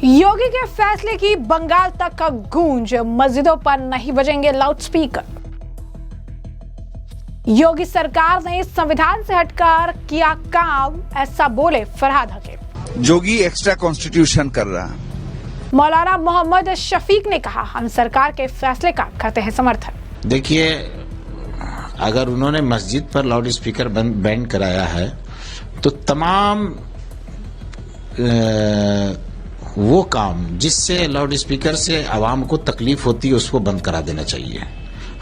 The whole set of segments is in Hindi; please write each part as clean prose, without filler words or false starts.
योगी के फैसले की बंगाल तक का गूंज, मस्जिदों पर नहीं बजेंगे लाउडस्पीकर। योगी सरकार ने संविधान से हटकर किया काम, ऐसा बोले फरहाद हकीम। योगी एक्स्ट्रा कॉन्स्टिट्यूशन कर रहा है। मौलाना मोहम्मद शफीक ने कहा, हम सरकार के फैसले का करते हैं समर्थन। देखिए, अगर उन्होंने मस्जिद पर लाउड स्पीकर बैन कराया है तो तमाम वो काम जिससे लाउड स्पीकर से आवाम को तकलीफ होती है उसको बंद करा देना चाहिए।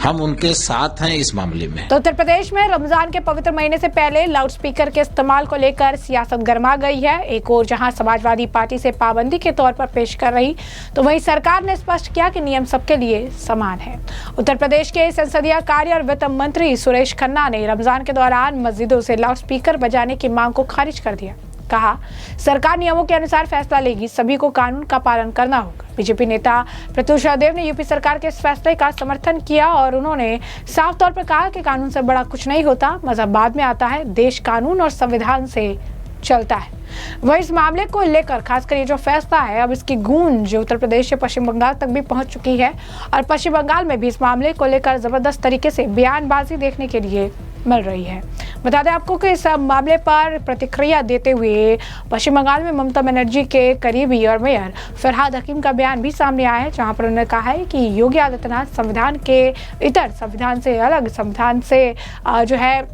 हम उनके साथ हैं इस मामले में। तो उत्तर प्रदेश में रमजान के पवित्र महीने से पहले लाउडस्पीकर के इस्तेमाल को लेकर सियासत गर्मा गई है। एक और जहां समाजवादी पार्टी से पाबंदी के तौर पर पेश कर रही, तो वहीं सरकार ने स्पष्ट किया कि नियम सबके लिए समान है। उत्तर प्रदेश के संसदीय कार्य और वित्त मंत्री सुरेश खन्ना ने रमजान के दौरान मस्जिदों से लाउडस्पीकर बजाने की मांग को खारिज कर दिया। कहा, सरकार नियमों के अनुसार फैसला लेगी, सभी को कानून का पालन करना होगा। बीजेपी नेता प्रत्युष देव ने यूपी सरकार के इस फैसले का समर्थन किया और उन्होंने साफ तौर पर कहा कि कानून से बड़ा कुछ नहीं होता, मजहब बाद में आता है, देश कानून और संविधान से चलता है। वह इस मामले को लेकर खासकर ये जो फैसला है, अब इसकी गूंज उत्तर प्रदेश से पश्चिम बंगाल तक भी पहुंच चुकी है और पश्चिम बंगाल में भी इस मामले को लेकर जबरदस्त तरीके से बयानबाजी देखने के लिए मिल रही है। बता दें आपको कि इस मामले पर प्रतिक्रिया देते हुए पश्चिम बंगाल में ममता बनर्जी के करीबी और मेयर फरहाद हकीम का बयान भी सामने आया है, जहां पर उन्होंने कहा है कि योगी आदित्यनाथ संविधान के इतर, संविधान से अलग, संविधान से जो है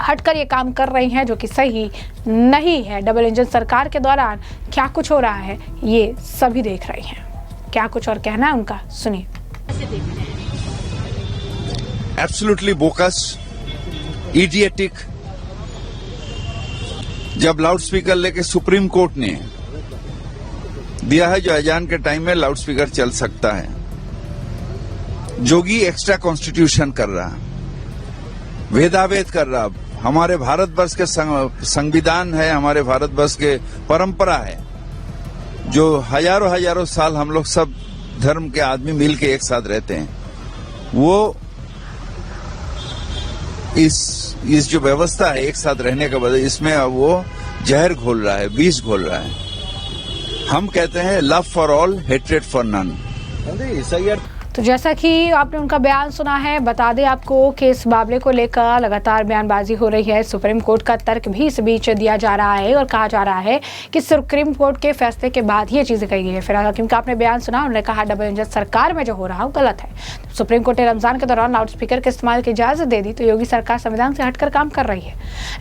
हटकर ये काम कर रही हैं, जो कि सही नहीं है। डबल इंजन सरकार के दौरान क्या कुछ हो रहा है ये सभी देख रहे हैं। क्या कुछ और कहना है उनका, सुनिए। Absolutely bogus, idiotic. जब लाउडस्पीकर लेके सुप्रीम कोर्ट ने दिया है जो अजान के टाइम में लाउडस्पीकर चल सकता है, योगी एक्स्ट्रा कॉन्स्टिट्यूशन कर रहा, भेदाभेद कर रहा। हमारे भारतवर्ष के संविधान है, हमारे भारतवर्ष के परंपरा है, जो हजारों हजारों साल हम लोग सब धर्म के आदमी मिल के एक साथ रहते हैं। वो इस जो व्यवस्था है एक साथ रहने के बाद, इसमें अब वो जहर घोल रहा है, विष घोल रहा है। हम कहते हैं love for all, hatred for none. तो जैसा कि आपने उनका बयान सुना है, बता दें आपको कि इस मामले को लेकर लगातार बयानबाजी हो रही है। सुप्रीम कोर्ट का तर्क भी इस बीच दिया जा रहा है और कहा जा रहा है कि सुप्रीम कोर्ट के फैसले के बाद ये चीजें कही गई है। फरहाद हकीम का आपने बयान सुना, उन्होंने कहा डबल इंजन सरकार में जो हो रहा है गलत है। सुप्रीम कोर्ट ने रमजान के दौरान लाउडस्पीकर के इस्तेमाल की इजाजत दे दी, तो योगी सरकार संविधान से हटकर काम कर रही है।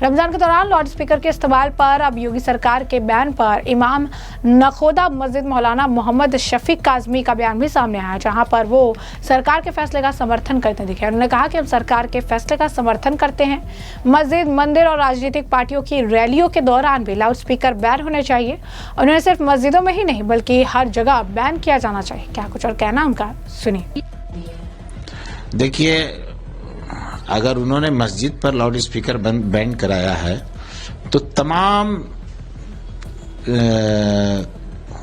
रमजान के दौरान लाउडस्पीकर के इस्तेमाल पर अब योगी सरकार के बयान पर इमाम नखोदा मस्जिद मौलाना मोहम्मद शफीक काजमी का बयान भी सामने आया, जहां पर वो सरकार के फैसले का समर्थन करते दिखे। उन्होंने कहा कि हम सरकार के फैसले का समर्थन करते हैं। मस्जिद, मंदिर और राजनीतिक पार्टियों की रैलियों के दौरान भी लाउडस्पीकर बैन होने चाहिए। उन्होंने सिर्फ मस्जिदों में ही नहीं बल्कि हर जगह बैन किया जाना चाहिए। क्या कुछ और कहना उनका, सुनिए। देखिए, अगर उन्होंने मस्जिद पर लाउड स्पीकर बैन कराया है तो तमाम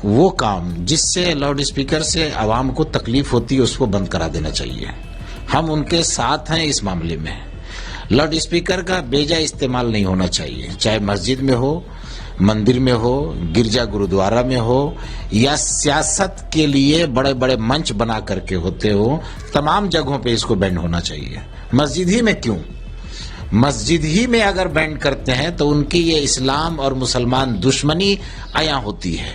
वो काम जिससे लाउड स्पीकर से आवाम को तकलीफ होती है उसको बंद करा देना चाहिए। हम उनके साथ हैं इस मामले में। लाउड स्पीकर का बेजा इस्तेमाल नहीं होना चाहिए, चाहे मस्जिद में हो, मंदिर में हो, गिरजा गुरुद्वारा में हो या सियासत के लिए बड़े बड़े मंच बना करके होते हो, तमाम जगहों पे इसको बैन होना चाहिए। मस्जिद ही में क्यों? मस्जिद ही में अगर बैन करते हैं तो उनकी ये इस्लाम और मुसलमान दुश्मनी आया होती है।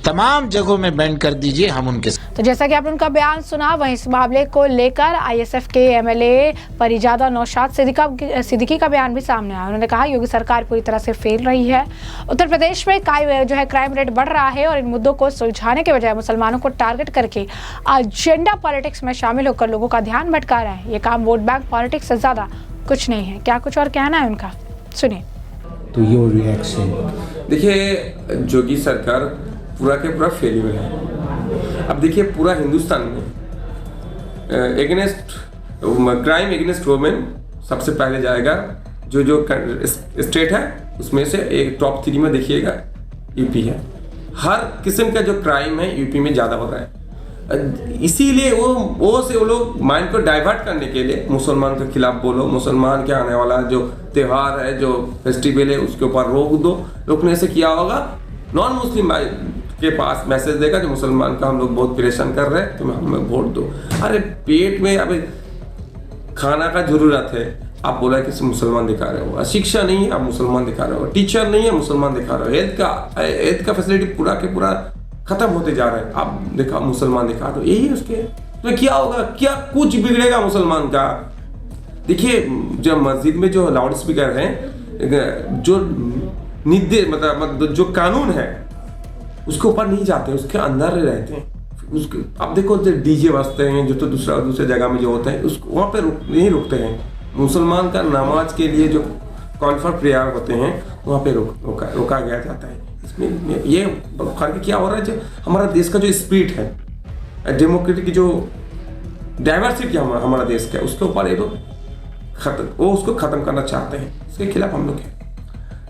तमाम जगहों में बैन कर दीजिए, हम उनके साथ। तो जैसा कि आपने उनका बयान सुना, वहीं इस मामले को लेकर आईएसएफ के एमएलए परिजादा नौशाद सिद्दीकी का बयान भी सामने आया। उन्होंने कहा योगी सरकार पूरी तरह से फेल रही है। उत्तर प्रदेश में जो है क्राइम रेट बढ़ रहा है और इन मुद्दों को सुलझाने के बजाय मुसलमानों को टारगेट करके एजेंडा पॉलिटिक्स में शामिल होकर लोगों का ध्यान भटका रहा है। ये काम वोट बैंक पॉलिटिक्स से ज्यादा कुछ नहीं है। क्या कुछ और कहना है उनका, सुनिए। तो योर रिएक्शन? देखिए, योगी सरकार पूरा के पूरा फेलियर है। अब देखिए, पूरा हिंदुस्तान में एगेंस्ट क्राइम एगेंस्ट वुमेन सबसे पहले जाएगा। जो स्टेट है उसमें से एक टॉप 3 में देखिएगा यूपी है। हर किस्म का जो क्राइम है यूपी में ज़्यादा हो रहा है। इसीलिए वो लोग माइंड को डाइवर्ट करने के लिए मुसलमान के खिलाफ बोलो, मुसलमान के आने वाला जो त्यौहार है, जो फेस्टिवल है, उसके ऊपर रोक दो। रोकने से क्या होगा, नॉन मुस्लिम के पास मैसेज देगा जो मुसलमान का हम लोग बहुत परेशान कर रहे हैं, तुम हमें वोट दो। अरे पेट में अभी खाना का जरूरत है, आप बोला कि मुसलमान दिखा रहे हो। शिक्षा नहीं है, आप मुसलमान दिखा रहे हो। टीचर नहीं है, मुसलमान दिखा रहे हो। हेल्थ का फैसिलिटी पूरा के पूरा खत्म होते जा रहा है, आप मुसलमान दिखा दो। यही उसके तो क्या होगा, क्या कुछ बिगड़ेगा मुसलमान का। देखिए जब मस्जिद में जो लाउड स्पीकर हैं, जो निर्देश मतलब जो कानून है उसके ऊपर नहीं जाते, उसके अंदर रहते हैं। उसके अब देखो जो डीजे बजते हैं, जो तो दूसरे जगह में जो होते हैं उसको वहाँ पे नहीं रुकते हैं। मुसलमान का नमाज के लिए जो कॉल फॉर प्रेयर होते हैं वहाँ पे रोका गया जाता है। इसमें ये फर्क क्या हो रहा है, जो हमारा देश का जो स्पिरिट है, डेमोक्रेटिक की जो डाइवर्सिटी हमारा देश का, उसके ऊपर ये लोग उसको खत्म करना चाहते हैं। इसके खिलाफ हम लोग हैं।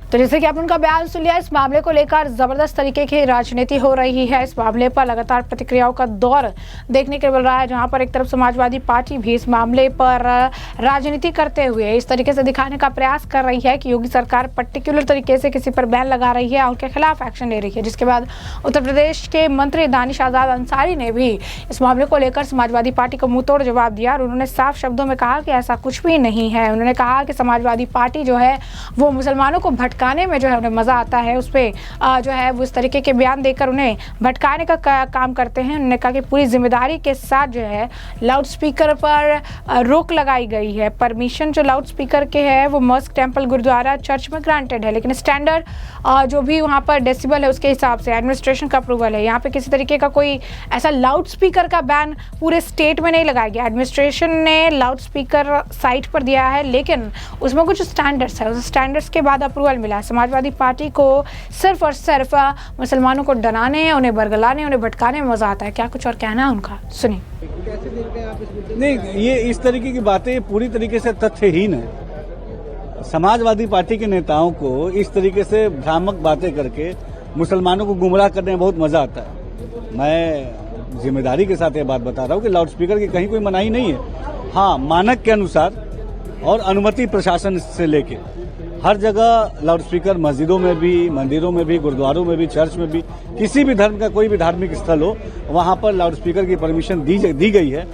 तो जैसे कि आपने उनका बयान सुन लिया, इस मामले को लेकर जबरदस्त तरीके की राजनीति हो रही है। इस मामले पर लगातार प्रतिक्रियाओं का दौर देखने को मिल रहा है, जहां पर एक तरफ समाजवादी पार्टी भी इस मामले पर राजनीति करते हुए इस तरीके से दिखाने का प्रयास कर रही है कि योगी सरकार पर्टिकुलर तरीके से किसी पर बैन लगा रही है और उनके खिलाफ एक्शन ले रही है। जिसके बाद उत्तर प्रदेश के मंत्री दानिश आजाद अंसारी ने भी इस मामले को लेकर समाजवादी पार्टी को मुंहतोड़ जवाब दिया और उन्होंने साफ शब्दों में कहा कि ऐसा कुछ भी नहीं है। उन्होंने कहा कि समाजवादी पार्टी जो है वो मुसलमानों को भटकाने में जो है उन्हें मजा आता है, उस पर जो है वो इस तरीके के बयान देकर उन्हें भटकाने का काम करते हैं। उन्होंने कहा कि पूरी जिम्मेदारी के साथ जो है लाउड स्पीकर पर रोक लगाई गई है। परमिशन जो लाउड स्पीकर के है वो मॉस्क, टेंपल, गुरुद्वारा, चर्च में ग्रांटेड है, लेकिन स्टैंडर्ड जो भी वहाँ पर डेसिबल है उसके हिसाब से एडमिनिस्ट्रेशन का अप्रूवल है। यहाँ पे किसी तरीके का कोई ऐसा लाउड स्पीकर का बैन पूरे स्टेट में नहीं लगाया गया। एडमिनिस्ट्रेशन ने लाउड स्पीकर साइट पर दिया है, लेकिन उसमें कुछ स्टैंडर्ड्स है, उस स्टैंडर्ड्स के बाद अप्रूवल मिला है। समाजवादी पार्टी को सिर्फ और सिर्फ मुसलमानों को डराने, उन्हें बरगलाने, उन्हें भटकाने में मजा आता है। क्या कुछ और कहना है उनका, सुनिए। नहीं, ये इस तरीके की बातें पूरी तरीके से तथ्यहीन है। समाजवादी पार्टी के नेताओं को इस तरीके से भ्रामक बातें करके मुसलमानों को गुमराह करने में बहुत मजा आता है। मैं जिम्मेदारी के साथ ये बात बता रहा हूँ कि लाउड स्पीकर की कहीं कोई मनाही नहीं है। हाँ, मानक के अनुसार और अनुमति प्रशासन से लेके हर जगह लाउड स्पीकर, मस्जिदों में भी, मंदिरों में भी, गुरुद्वारों में भी, चर्च में भी, किसी भी धर्म का कोई भी धार्मिक स्थल हो वहां पर लाउड स्पीकर की परमिशन दी गई है।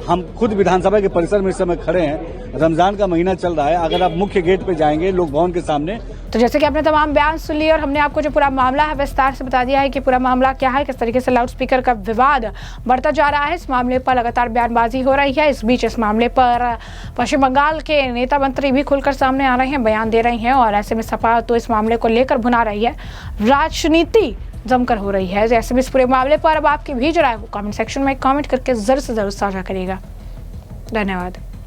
हम खुद विधानसभा के परिसर में इस समय खड़े हैं, रमजान का महीना चल रहा है। अगर आप मुख्य गेट पे जाएंगे लोक भवन के सामने, तो जैसे कि आपने तमाम बयान सुन लिए और हमने आपको जो पूरा मामला है विस्तार से बता दिया है कि पूरा मामला क्या है, किस तरीके से लाउड स्पीकर का विवाद बढ़ता जा रहा है। इस मामले पर लगातार बयानबाजी हो रही है। इस बीच इस मामले पर पश्चिम बंगाल के नेता मंत्री भी खुलकर सामने आ रहे हैं, बयान दे रहे हैं और ऐसे में सपा तो इस मामले को लेकर भुना रही है, राजनीति जमकर हो रही है। जैसे भी इस पूरे मामले पर अब आपकी भी जो राय हो कमेंट सेक्शन में कमेंट करके जरूर से जरूर साझा करिएगा। धन्यवाद।